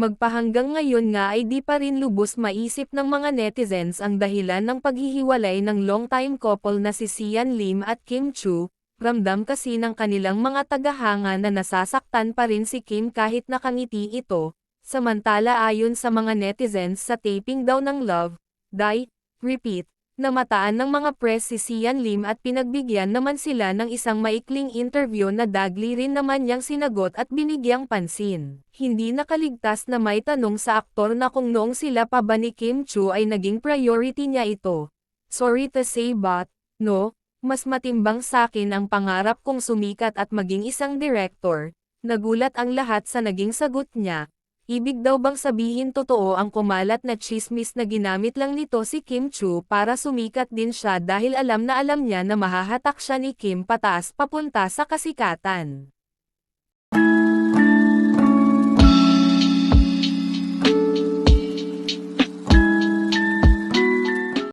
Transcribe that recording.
Magpahanggang ngayon nga ay di pa rin lubos maisip ng mga netizens ang dahilan ng paghihiwalay ng long-time couple na si Sian Lim at Kim Chu. Ramdam kasi ng kanilang mga tagahanga na nasasaktan pa rin si Kim kahit nakangiti ito. Samantala ayon sa mga netizens sa taping daw ng Love, Die, Repeat, namataan ng mga press si Sian Lim at pinagbigyan naman sila ng isang maikling interview na dagli rin naman niyang sinagot at binigyang pansin. Hindi nakaligtas na may tanong sa aktor na kung noong sila pa ba ni Kim Chu ay naging priority niya ito. Sorry to say but, no, mas matimbang sakin ang pangarap kong sumikat at maging isang director. Nagulat ang lahat sa naging sagot niya. Ibig daw bang sabihin totoo ang kumalat na tsismis na ginamit lang nito si Kim Chu para sumikat din siya dahil alam na alam niya na mahahatak siya ni Kim pataas papunta sa kasikatan.